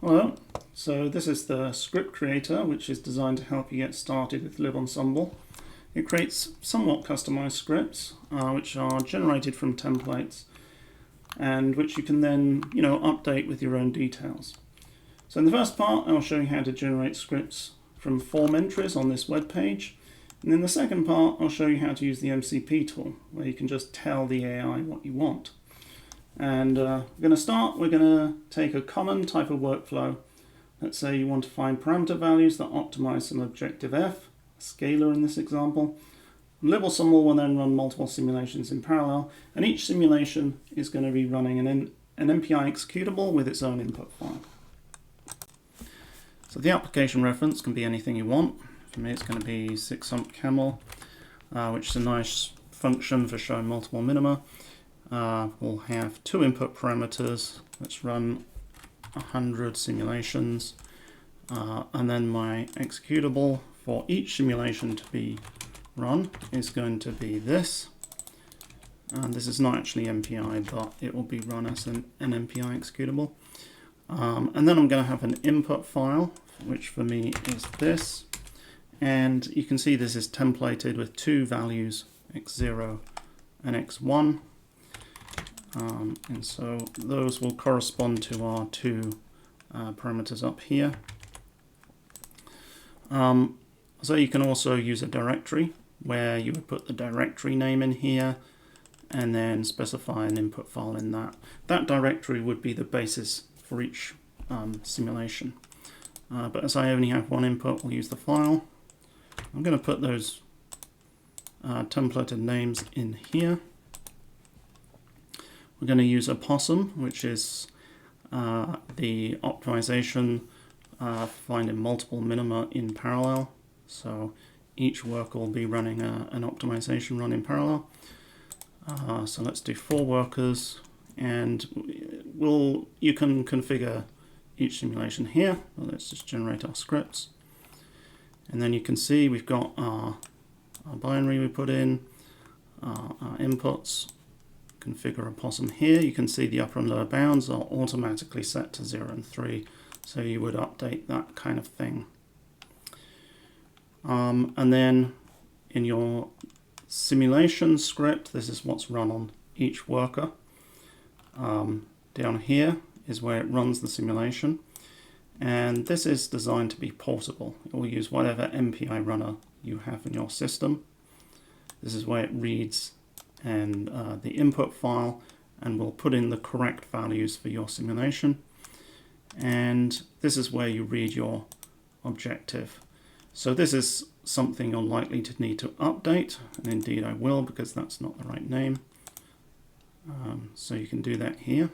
Hello, so this is the script creator, which is designed to help you get started with libEnsemble. It creates somewhat customized scripts, which are generated from templates and which you can then, update with your own details. So in the first part, I'll show you how to generate scripts from form entries on this web page. And in the second part, I'll show you how to use the MCP tool, where you can just tell the AI what you want. And we're going to take a common type of workflow. Let's say you want to find parameter values that optimize some objective f, a scalar in this example. libEnsemble will then run multiple simulations in parallel, and each simulation is going to be running an MPI executable with its own input file. So the application reference can be anything you want. For me, it's going to be 6humpcamel, which is a nice function for showing multiple minima. We'll have two input parameters. Let's run 100 simulations, and then my executable for each simulation to be run is going to be this. And this is not actually MPI, but it will be run as an MPI executable. And then I'm going to have an input file, which for me is this. And you can see this is templated with two values, x0 and x1. And so those will correspond to our two parameters up here. So you can also use a directory where you would put the directory name in here and then specify an input file in that. That directory would be the basis for each simulation. But as I only have one input, we'll use the file. I'm going to put those templated names in here. We're going to use opossum, which is the optimization finding multiple minima in parallel. So each worker will be running an optimization run in parallel. So let's do 4 workers, and you can configure each simulation here. Well, let's just generate our scripts. And then you can see we've got our binary we put in, our inputs. Configure opossum here. You can see the upper and lower bounds are automatically set to 0 and 3, so you would update that kind of thing. And then in your simulation script, this is what's run on each worker. Down here is where it runs the simulation, and this is designed to be portable. It will use whatever MPI runner you have in your system. This is where it reads and the input file, and we'll put in the correct values for your simulation. And this is where you read your objective. So this is something you're likely to need to update, and indeed I will, because that's not the right name. So you can do that here.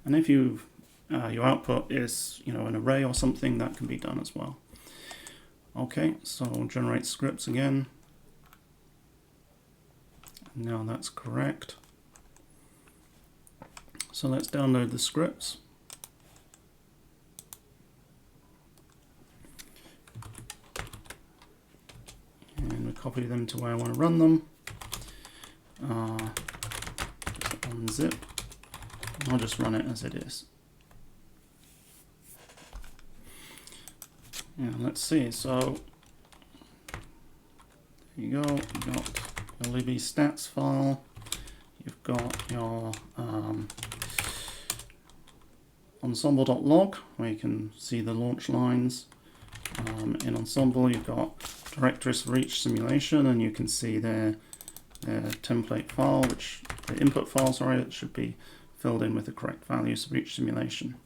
And if your output is an array or something, that can be done as well. Okay, so we'll generate scripts again. Now that's correct. So let's download the scripts. And we copy them to where I want to run them. Unzip. I'll just run it as it is. Yeah, let's see. So there you go. You've got your libstats file. You've got your ensemble.log, where you can see the launch lines. In Ensemble, you've got directories for each simulation, and you can see their template file, the input file, sorry, that should be filled in with the correct values for each simulation.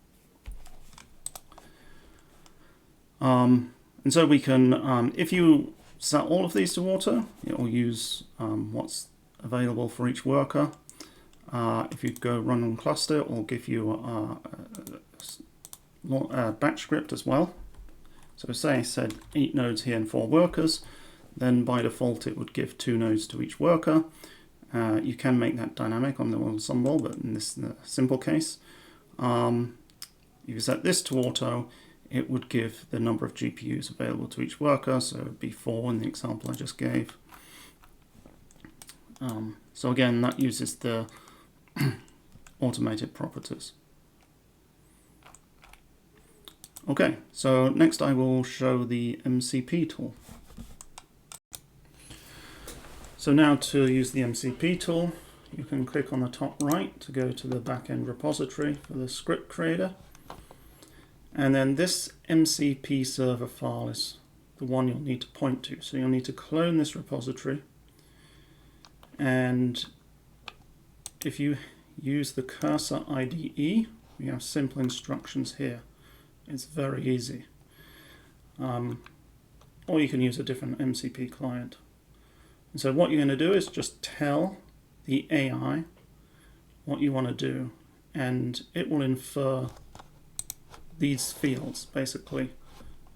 And so we can, if you set all of these to auto, it will use what's available for each worker. If you go run on cluster, it will give you a batch script as well. So say I said 8 nodes here and 4 workers, then by default it would give 2 nodes to each worker. You can make that dynamic on the ensemble, but in this simple case, if you set this to auto, it would give the number of GPUs available to each worker, so it would be 4 in the example I just gave. So again, that uses the automated properties. Okay, so next I will show the MCP tool. So now to use the MCP tool, you can click on the top right to go to the backend repository for the script creator. And then this MCP server file is the one you'll need to point to. So you'll need to clone this repository. And if you use the cursor IDE, we have simple instructions here. It's very easy. Or you can use a different MCP client. And so what you're going to do is just tell the AI what you want to do, and it will infer these fields basically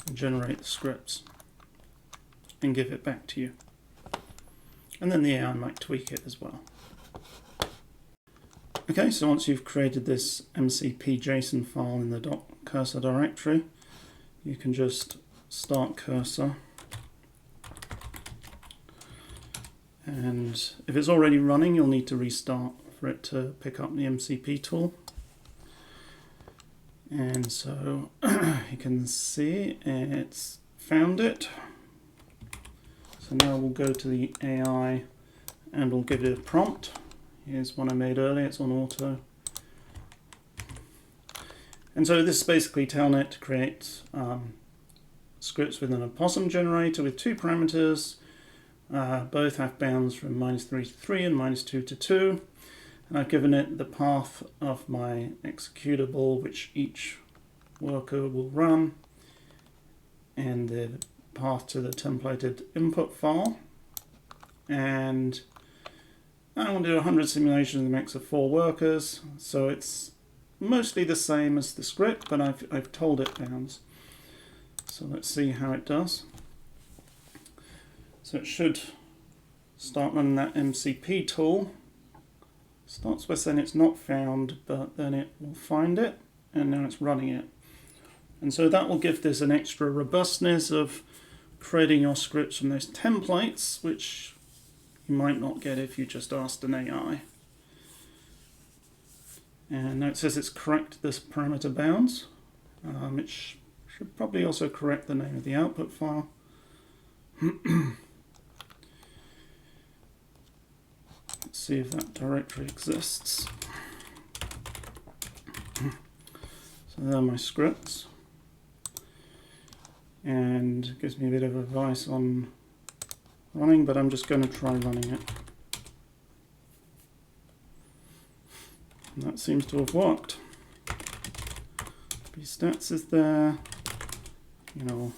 and generate the scripts and give it back to you. And then the AI might tweak it as well. Okay, so once you've created this MCP JSON file in the .cursor directory, you can just start cursor. And if it's already running, you'll need to restart for it to pick up the MCP tool. And so you can see it's found it. So now we'll go to the AI and we'll give it a prompt. Here's one I made earlier, it's on auto. And so this is basically telling it to create scripts with an opossum generator with two parameters. Both have bounds from -3 to 3 and -2 to 2. And I've given it the path of my executable, which each worker will run, and the path to the templated input file. And I will do 100 simulations in a mix of 4 workers, so it's mostly the same as the script, but I've told it bounds. So let's see how it does. So it should start running that MCP tool. Starts by saying it's not found, but then it will find it, and now it's running it. And so that will give this an extra robustness of creating your scripts from those templates, which you might not get if you just asked an AI. And now it says it's correct this parameter bounds. It should probably also correct the name of the output file. Let's see if that directory exists. So there are my scripts. And it gives me a bit of advice on running, but I'm just going to try running it. And that seems to have worked. Stats is there, you know,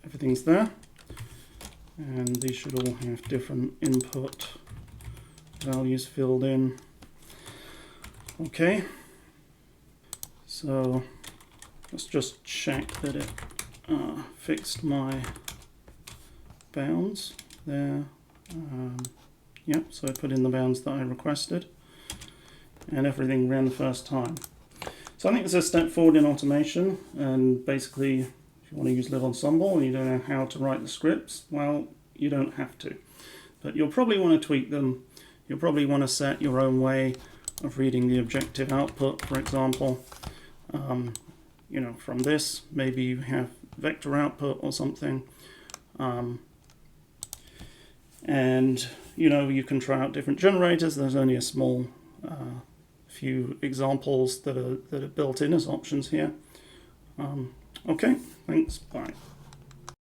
everything's there. And these should all have different input values filled in. Okay, so let's just check that it fixed my bounds there. Yep, so I put in the bounds that I requested, and everything ran the first time. So I think it's a step forward in automation, and basically if you want to use libEnsemble and you don't know how to write the scripts, well, you don't have to. But you'll probably want to tweak them. You'll probably want to set your own way of reading the objective output, for example. You know, from this, maybe you have vector output or something. And, you know, you can try out different generators. There's only a small few examples that are built in as options here. Okay, thanks, bye.